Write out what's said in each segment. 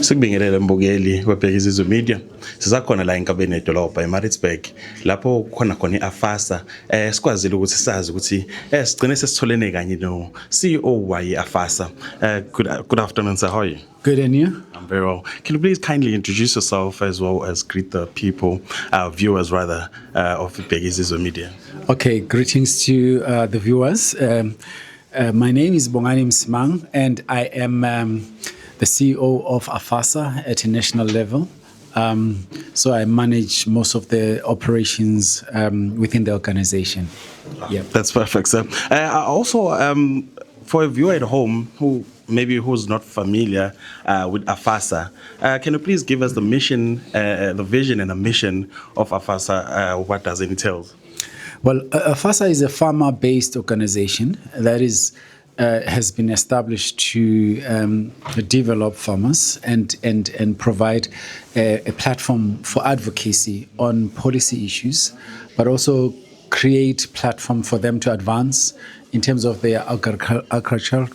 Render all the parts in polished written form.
Sikubingelele mbukeli webhekizizwe media. Sisakhona la enkabeni edolobha eMaritzburg lapho khona iAFASA sikwazile ukuthi sazi ukuthi sigcine sesitholene kanye no CEO wa iAFASA. Good afternoon, sir. How are you? Good, and you? I'm very well. Can you please kindly introduce yourself as well as greet the people, our viewers rather, of Bhekizizwe media? Okay, greetings to the viewers. My name is Bongani Msimang, and I am the CEO of AFASA at a national level. So I manage most of the operations within the organization. Yeah, that's perfect, sir. Also, for a viewer at home who's not familiar with AFASA, can you please give us the mission, the vision and the mission of AFASA? What does it entail? Well, AFASA is a farmer-based organization that has been established to develop farmers and provide a platform for advocacy on policy issues, but also create platform for them to advance in terms of their agricultural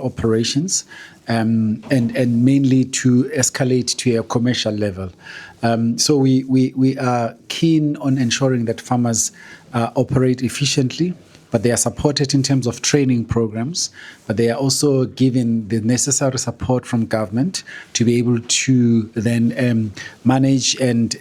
operations, and mainly to escalate to a commercial level. So we are keen on ensuring that farmers operate efficiently, but they are supported in terms of training programs, but they are also given the necessary support from government to be able to then manage and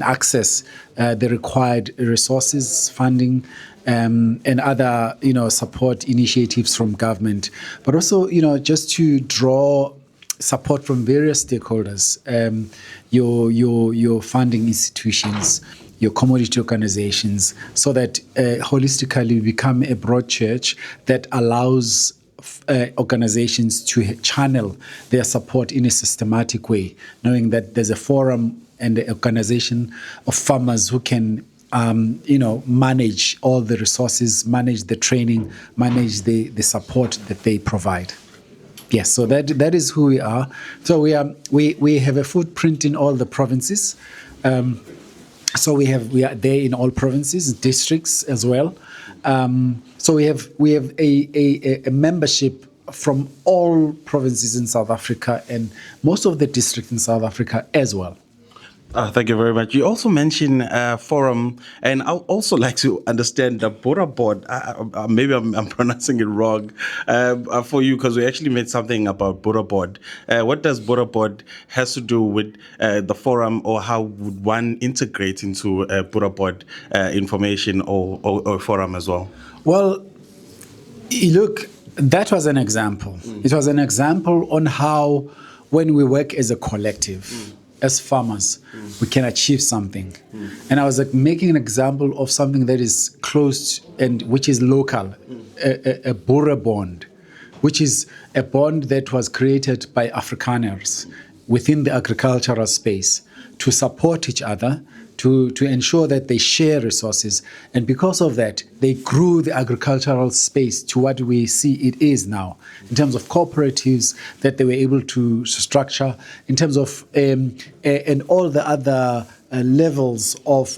access the required resources, funding, and other support initiatives from government, but also just to draw support from various stakeholders, your funding institutions, your commodity organizations, so that holistically we become a broad church that allows organizations to channel their support in a systematic way, knowing that there's a forum and an organization of farmers who can manage all the resources, manage the training, manage the support that they provide. Yes, so that is who we are. So we have a footprint in all the provinces. So we are there in all provinces, districts as well. So we have a membership from all provinces in South Africa and most of the districts in South Africa as well. Thank you very much. You also mentioned forum, and I'd also like to understand the Bora board. Maybe I'm pronouncing it wrong for you, because we actually made something about Bora board. What does Bora board has to do with the forum, or how would one integrate into Bora board information or forum as well? Well, look, that was an example. It was an example on how when we work as a collective, as farmers, we can achieve something. And I was making an example of something that is close and which is local, a Boer bond, which is a bond that was created by Afrikaners within the agricultural space to support each other, to ensure that they share resources. And because of that, they grew the agricultural space to what we see it is now, in terms of cooperatives that they were able to structure, in terms of and all the other levels of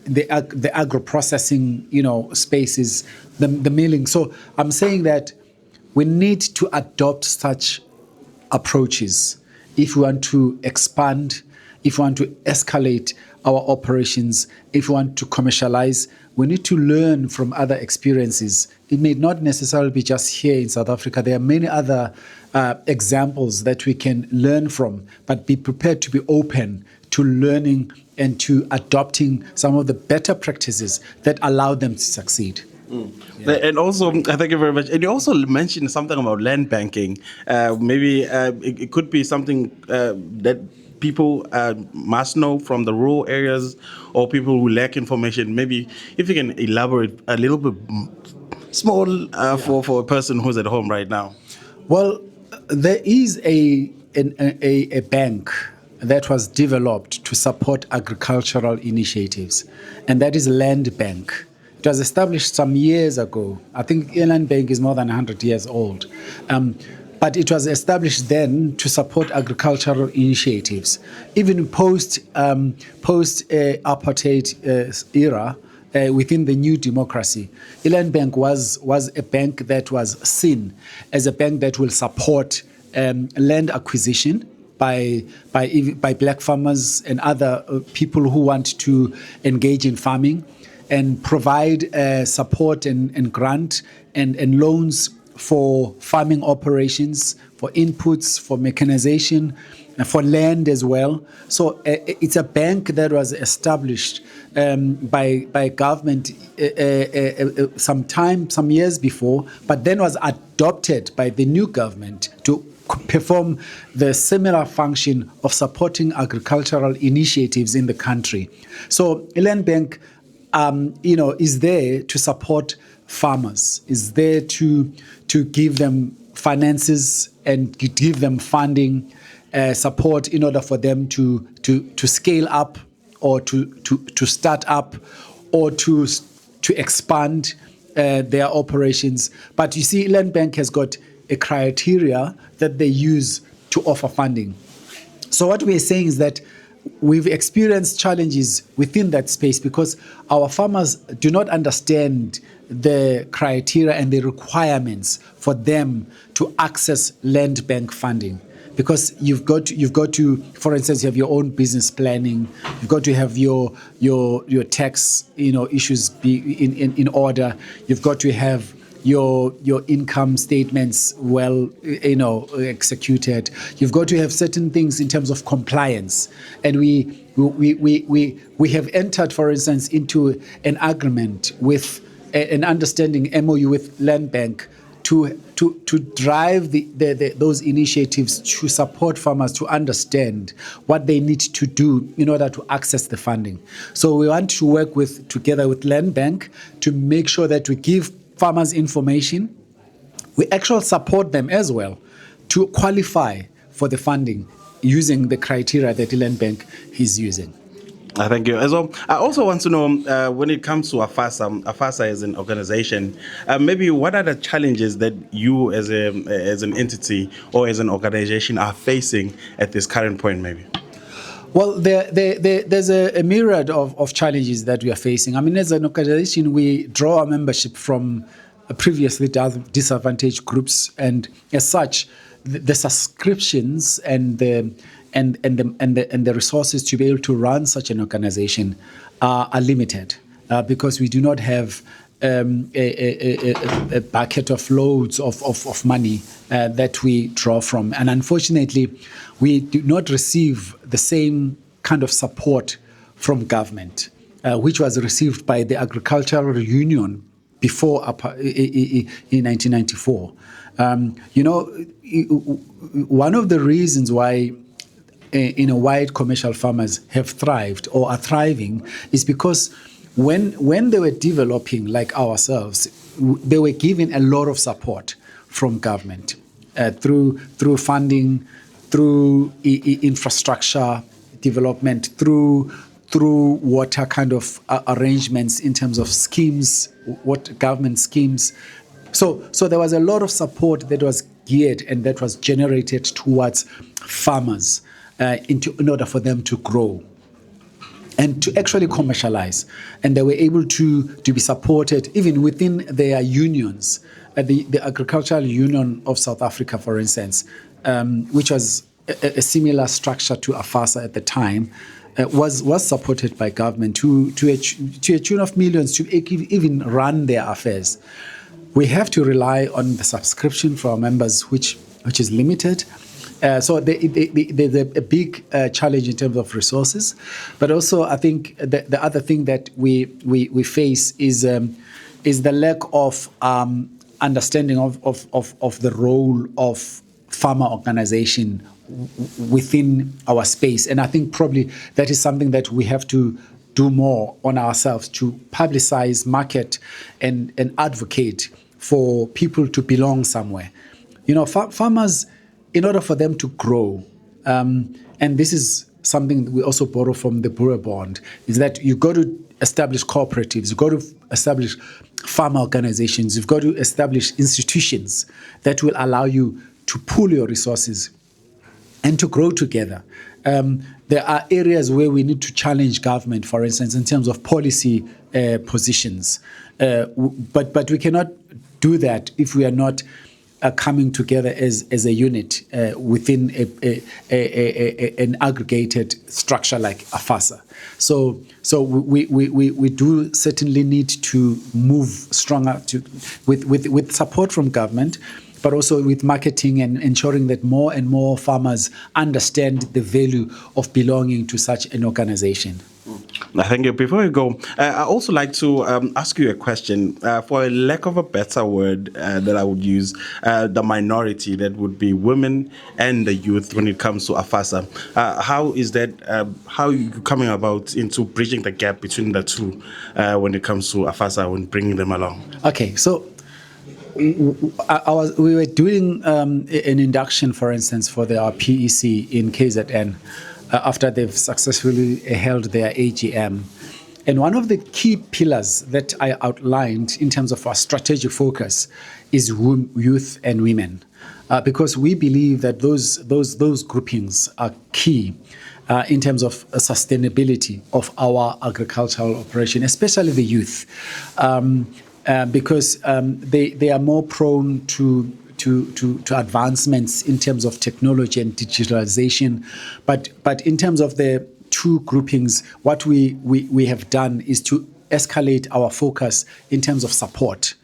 the agro-processing, spaces, the milling. So I'm saying that we need to adopt such approaches if we want to expand, if we want to escalate our operations, if we want to commercialize. We need to learn from other experiences. It may not necessarily be just here in South Africa. There are many other examples that we can learn from, but be prepared to be open to learning and to adopting some of the better practices that allow them to succeed. Yeah. And also, thank you very much. And you also mentioned something about land banking. Maybe it could be something that people must know from the rural areas, or people who lack information. Maybe if you can elaborate a little bit small for a person who's at home right now. Well, there is a bank that was developed to support agricultural initiatives, and that is Land Bank. It was established some years ago. I think Land Bank is more than 100 years old. But it was established then to support agricultural initiatives. Even post apartheid era, within the new democracy, Land Bank was a bank that was seen as a bank that will support land acquisition by black farmers and other people who want to engage in farming, and provide support and grant and loans for farming operations, for inputs, for mechanization, and for land as well. So it's a bank that was established by government some years before, but then was adopted by the new government to perform the similar function of supporting agricultural initiatives in the country. So Land Bank, is there to support farmers, is there to give them finances and give them funding, support in order for them to scale up, or to start up, or to expand their operations. But you see, Land Bank has got a criteria that they use to offer funding. So what we're saying is that we've experienced challenges within that space because our farmers do not understand the criteria and the requirements for them to access Land Bank funding. Because you've got to, for instance, you have your own business planning. You've got to have your tax, issues be in order. You've got to have your income statements well, executed. You've got to have certain things in terms of compliance. And we have entered, for instance, into an agreement with an understanding MOU with Land Bank to drive those initiatives to support farmers to understand what they need to do in order to access the funding. So we want to work together with Land Bank to make sure that we give farmers information. We actually support them as well to qualify for the funding using the criteria that the Land Bank is using. Thank you. As well, I also want to know, when it comes to AFASA as an organization, maybe what are the challenges that you as an entity or as an organization are facing at this current point, maybe? Well, there's a myriad of challenges that we are facing. I mean, as an organization, we draw our membership from previously disadvantaged groups, and as such, the subscriptions and the resources to be able to run such an organization are limited because we do not have a bucket of loads of money that we draw from. And unfortunately, we do not receive the same kind of support from government, which was received by the Agricultural Union before in 1994. One of the reasons why white commercial farmers have thrived or are thriving is because when they were developing like ourselves, they were given a lot of support from government through funding, through infrastructure development, through water kind of arrangements in terms of schemes, what government schemes. So there was a lot of support that was geared and that was generated towards farmers in order for them to grow and to actually commercialize. And they were able to be supported even within their unions. The Agricultural Union of South Africa, for instance, which was a similar structure to AFASA at the time, was supported by government to a tune of millions to even run their affairs. We have to rely on the subscription for our members, which is limited. So there's a big challenge in terms of resources, but also I think the other thing that we face is the lack of understanding of the role of farmer organization within our space, and I think probably that is something that we have to do more on ourselves to publicize, market, and advocate for people to belong somewhere. Farmers, in order for them to grow, and this is something that we also borrow from the Boer Bond, is that you've got to establish cooperatives, you've got to establish farmer organizations, you've got to establish institutions that will allow you to pool your resources and to grow together. There are areas where we need to challenge government, for instance, in terms of policy positions. But we cannot do that if we are not coming together as a unit within an aggregated structure like AFASA. So we do certainly need to move stronger with support from government, but also with marketing and ensuring that more and more farmers understand the value of belonging to such an organization. Thank you. Before you go, I also like to ask you a question. For a lack of a better word that I would use, the minority, that would be women and the youth when it comes to AFASA. How is that? How are you coming about into bridging the gap between the two when it comes to AFASA and bringing them along? Okay, so we were doing an induction, for instance, for our PEC in KZN after they've successfully held their AGM. And one of the key pillars that I outlined in terms of our strategic focus is youth and women, because we believe that those groupings are key in terms of sustainability of our agricultural operation, especially the youth. Because they are more prone to advancements in terms of technology and digitalization. But in terms of the two groupings, what we have done is to escalate our focus in terms of support,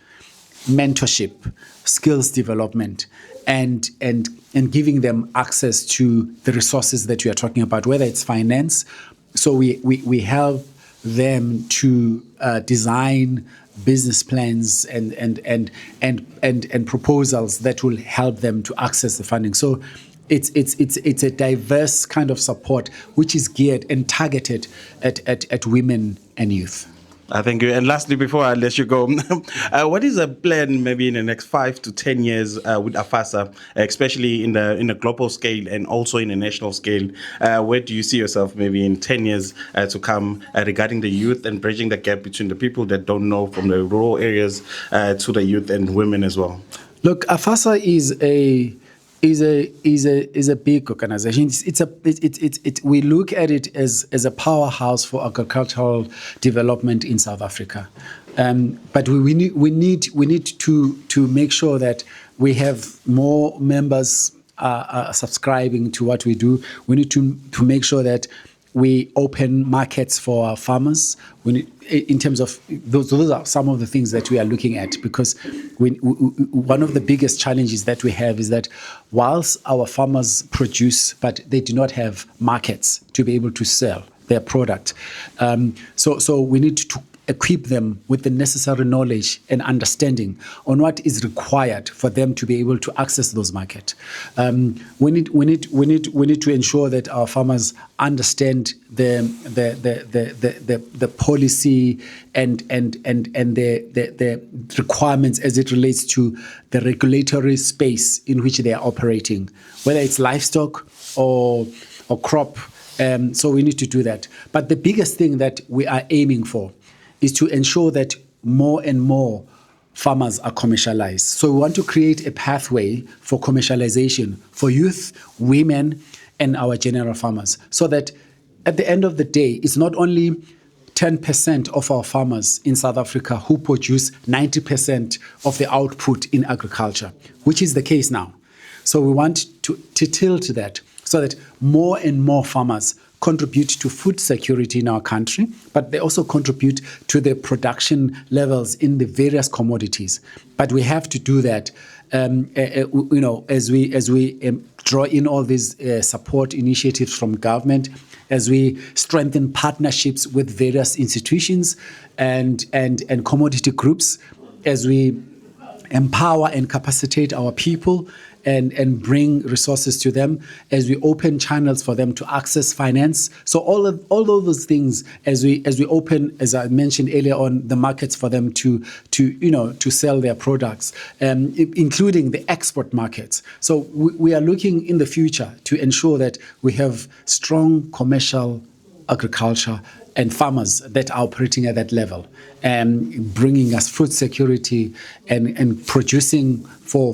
mentorship, skills development, and giving them access to the resources that we are talking about, whether it's finance. So we help them to design business plans and proposals that will help them to access the funding. So it's a diverse kind of support which is geared and targeted at women and youth. Thank you. And lastly, before I let you go, what is a plan maybe in the next 5 to 10 years with AFASA, especially in the global scale and also in the national scale? Where do you see yourself maybe in 10 years to come regarding the youth and bridging the gap between the people that don't know from the rural areas to the youth and women as well? Look, AFASA is a big organization. We look at it as a powerhouse for agricultural development in South Africa. But we need to make sure that we have more members subscribing to what we do. We need to make sure that we open markets for our farmers. We need, in terms of those are some of the things that we are looking at, because one of the biggest challenges that we have is that whilst our farmers produce, but they do not have markets to be able to sell their product. So we need to equip them with the necessary knowledge and understanding on what is required for them to be able to access those markets. We need to ensure that our farmers understand the policy and the requirements as it relates to the regulatory space in which they are operating, whether it's livestock or crop. So we need to do that. But the biggest thing that we are aiming for is to ensure that more and more farmers are commercialized. So we want to create a pathway for commercialization for youth, women, and our general farmers, so that at the end of the day, it's not only 10% of our farmers in South Africa who produce 90% of the output in agriculture, which is the case now. So we want to tilt that so that more and more farmers contribute to food security in our country, but they also contribute to the production levels in the various commodities. But we have to do that, as we draw in all these support initiatives from government, as we strengthen partnerships with various institutions and commodity groups, as we empower and capacitate our people and bring resources to them, as we open channels for them to access finance. So all of those things, as we open, as I mentioned earlier on, the markets for them to sell their products, including the export markets. So we are looking in the future to ensure that we have strong commercial agriculture and farmers that are operating at that level, and bringing us food security and producing for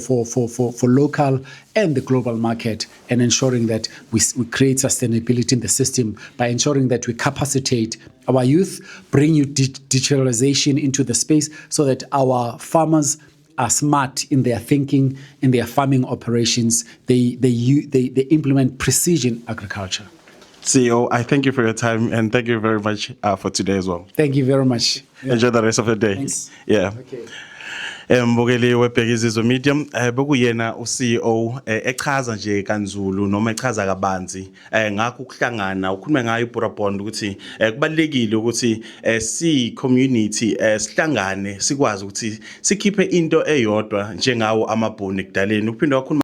local and the global market, and ensuring that we create sustainability in the system by ensuring that we capacitate our youth, bring digitalization into the space so that our farmers are smart in their thinking, in their farming operations. They implement precision agriculture. CEO, I thank you for your time and thank you very much for today as well. Thank you very much. Enjoy the rest of the day. Thanks. Yeah. Okay. Mbukeli webhekizizwe media bekuyena uCEO echaza nje kanzulu noma echaza kabanzi ngakho ukuhlangana ukhuluma ngayo iBorabond ukuthi kubalekile ukuthi si community sihlangane sikwazi ukuthi sikhiphe into eyodwa njengawo amabhoni ekudaleni uphinde wakhuluma